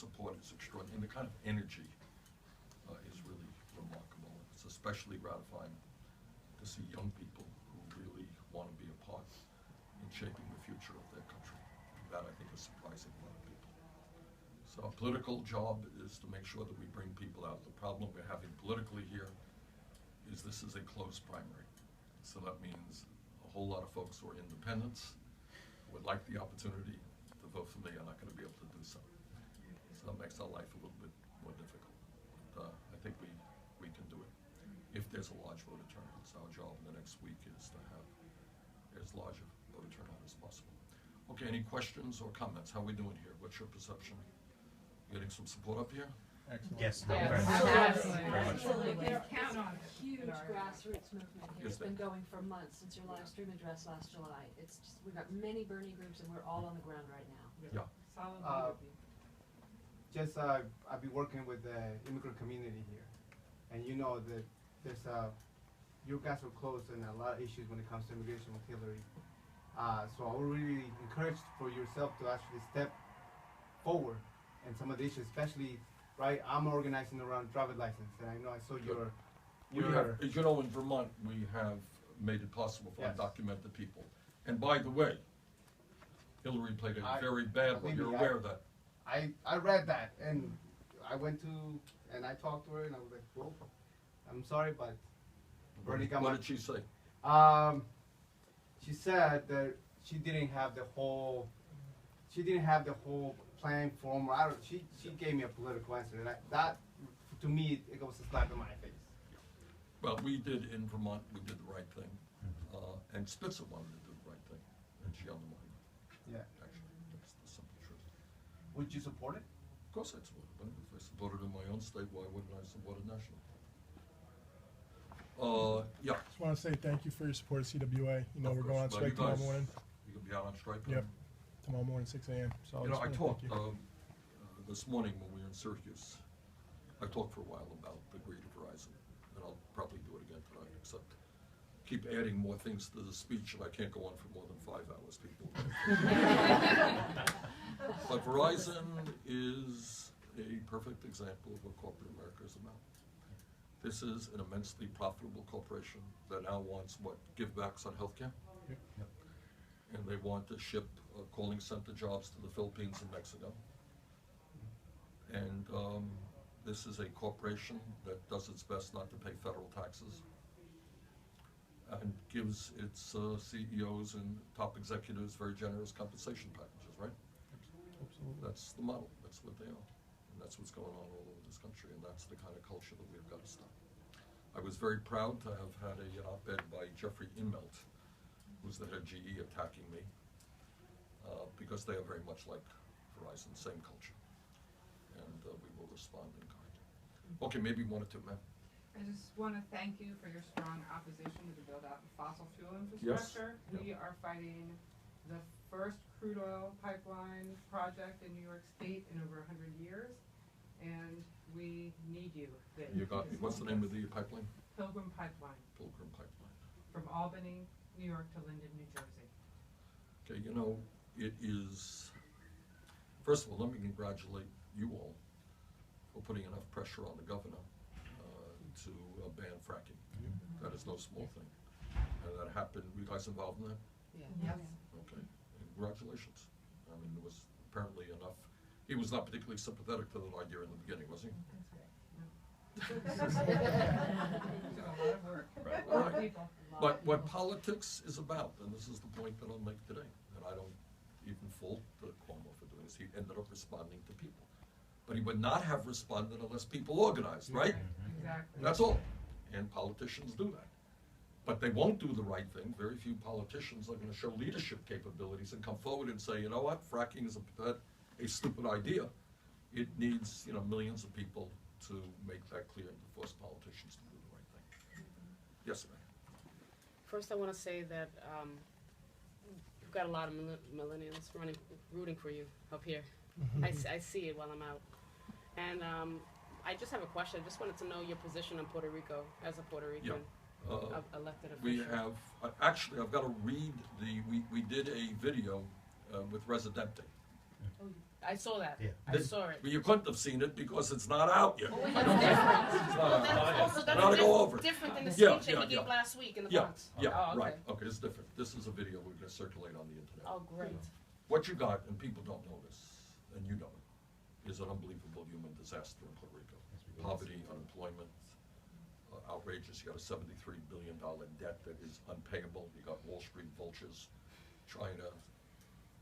support is extraordinary, and the kind of energy is really remarkable. It's especially gratifying to see young people who really want to be a part in shaping the future of their country. That, I think, is surprising a lot of people. So our political job is to make sure that we bring people out. The problem we're having politically here is this is a closed primary. So that means a whole lot of folks who are independents would like the opportunity to vote for me are not going to be able to do so. So that makes our life a little bit more difficult. But I think we can do it if there's a large voter turnout. So our job in the next week is to have as large a voter turnout as possible. Okay, any questions or comments? How are we doing here? What's your perception? Getting some support up here? Excellent. Yes, Absolutely. We count on a huge grassroots movement here. It's been going for months since your live stream address last July. It's just, we've got many Bernie groups and we're all on the ground right now. Yeah. I've been working with the immigrant community here, and you know that there's you guys are close in a lot of issues when it comes to immigration with Hillary. So I would really encourage for yourself to actually step forward in some of the issues, especially, right, I'm organizing around driver's license, and I know I saw your As you know, in Vermont, we have made it possible for undocumented people. And by the way, Hillary played a very bad role. You're aware of that. I read that, and I went to, and I talked to her, and I was like, well, I'm sorry, but Bernie got What did she say? She said that she didn't have the whole plan form. I don't. She gave me a political answer. That to me, it was a slap in my face. Well, we did in Vermont. We did the right thing, and Spitzer wanted to do the right thing, and she undermined it. Yeah. Actually, that's the simple truth. Would you support it? Of course, I'd support it. But if I supported in my own state, why wouldn't I support it nationally? Yeah. Just want to say thank you for your support of CWA. You know, we're going on strike tomorrow morning. You gonna be out on strike? Yep. Tomorrow morning, 6 a.m. So You know, I talked thank you. this morning when we were in Syracuse. I talked for a while about the greed of Verizon, and I'll probably do it again tonight, except keep adding more things to the speech, and I can't go on for more than 5 hours, people. But Verizon is a perfect example of what corporate America is about. This is an immensely profitable corporation that now wants, what, givebacks on healthcare? Yep. Yep. And they want to ship calling center jobs to the Philippines and Mexico. And this is a corporation that does its best not to pay federal taxes and gives its CEOs and top executives very generous compensation packages, right? Absolutely. That's the model. That's what they are. And that's what's going on all over this country, and that's the kind of culture that we've got to stop. I was very proud to have had an op-ed by Jeffrey Immelt, who's the head GE, attacking me, because they are very much like Verizon, same culture. And we will respond in kind. Okay, maybe one or two, ma'am. I just want to thank you for your strong opposition to the build-out of fossil fuel infrastructure. Yes. We are fighting the first crude oil pipeline project in New York State in over 100 years, and we need you. You got me. What's the name of the pipeline? Pilgrim Pipeline. Pilgrim Pipeline. From Albany, New York to Linden, New Jersey. Okay, you know, it is, first of all, let me congratulate you all for putting enough pressure on the governor to ban fracking. That is no small thing. And that happened, were you guys involved in that? Yeah. Yes. Okay, congratulations. I mean, there was apparently enough, he was not particularly sympathetic to that idea in the beginning, was he? That's right. No. A lot of work. Right. A lot of people. But what politics is about, and this is the point that I'll make today, and I don't even fault Cuomo for doing this, he ended up responding to people. But he would not have responded unless people organized, right? Exactly. That's all. And politicians do that. But they won't do the right thing. Very few politicians are going to show leadership capabilities and come forward and say, you know what, fracking is a stupid idea. It needs, you know, millions of people to make that clear and to force politicians to do the right thing. Yes, ma'am. First, I want to say that you've got a lot of millennials rooting for you up here. I see it while I'm out. And I just have a question. I just wanted to know your position on Puerto Rico as a Puerto Rican elected official. We have, actually, I've got to read we did a video with Residente, I saw that. Yeah. I saw it. But you couldn't have seen it because it's not out yet. Oh, yeah, that's different. It's Oh, not that's out. also And I'll go over it. different than the Yeah, speech that he yeah, gave yeah. last week in the Yeah, Bronx. yeah, Oh, okay. right, okay, it's different. This is a video we're gonna circulate on the internet. Oh, great. What you got, and people don't know this, and you know it, is an unbelievable human disaster in Puerto Rico. Poverty, unemployment, outrageous. You got a $73 billion debt that is unpayable. You got Wall Street vultures trying to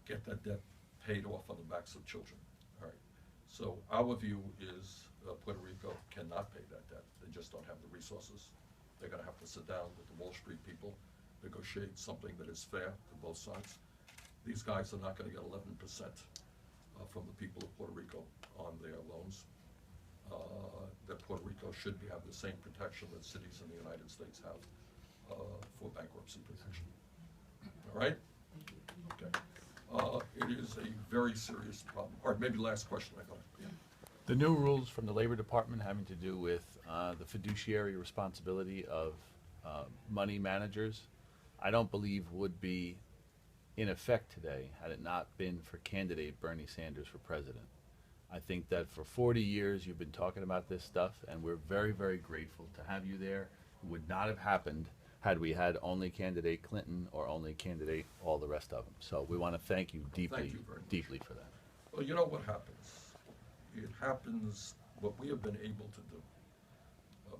get that debt paid off on the backs of children. All right. So our view is Puerto Rico cannot pay that debt. They just don't have the resources. They're going to have to sit down with the Wall Street people, negotiate something that is fair to both sides. These guys are not going to get 11% from the people of Puerto Rico on their loans. That Puerto Rico should have the same protection that cities in the United States have for bankruptcy protection. All right? Okay. It is a very serious problem. All right, maybe last question I got. Yeah. The new rules from the Labor Department having to do with the fiduciary responsibility of money managers, I don't believe would be in effect today had it not been for candidate Bernie Sanders for president. I think that for 40 years you've been talking about this stuff, and we're very, very grateful to have you there. It would not have happened had we had only candidate Clinton or only candidate all the rest of them. So we want to thank you deeply, Thank you very much. deeply for that. Well, you know what happens? It happens what we have been able to do,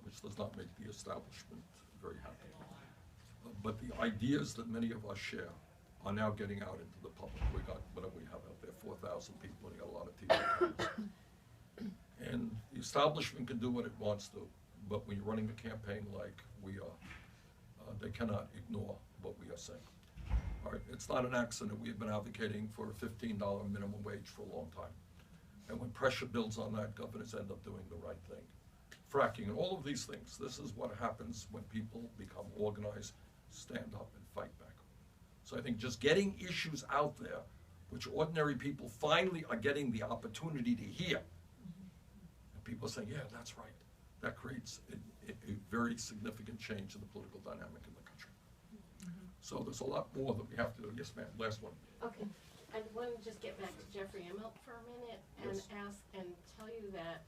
which does not make the establishment very happy. But the ideas that many of us share are now getting out into the public. We got, whatever we have out there, 4,000 people, and you got a lot of TV cameras. And the establishment can do what it wants to, but when you're running a campaign like we are, they cannot ignore what we are saying. All right, it's not an accident. We have been advocating for a $15 minimum wage for a long time. And when pressure builds on that, governors end up doing the right thing. Fracking and all of these things, this is what happens when people become organized, stand up and fight back. So I think just getting issues out there, which ordinary people finally are getting the opportunity to hear. And people are saying, yeah, that's right. That creates a very significant change in the political dynamic in the country. So there's a lot more that we have to do. Yes, ma'am, last one. Okay, I want to just get back to Jeffrey Emmett for a minute and Yes. ask and tell you that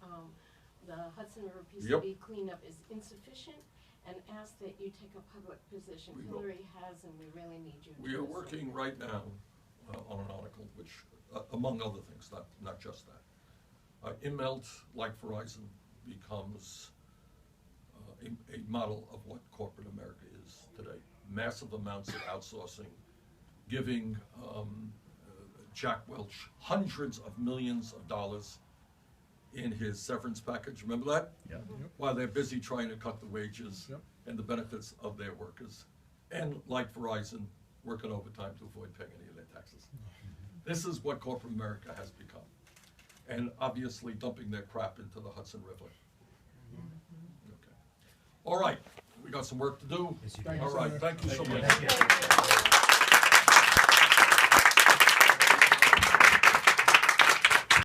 the Hudson River Yep. PCB cleanup is insufficient, and ask that you take a public position. We will. Hillary has, and we really need you to. We are do so. working right now on an article which, among other things, not just that. Immelt, like Verizon, becomes a model of what corporate America is today. Massive amounts of outsourcing, giving Jack Welch hundreds of millions of dollars in his severance package. Remember that? Yeah. While they're busy trying to cut the wages Yep. and the benefits of their workers. And like Verizon, working overtime to avoid paying any of their taxes. This is what corporate America has become. And obviously dumping their crap into the Hudson River. Okay. All right, we got some work to do. Yes, you Thank do. you, All right, sir. thank you so Thank you. much. Thank you.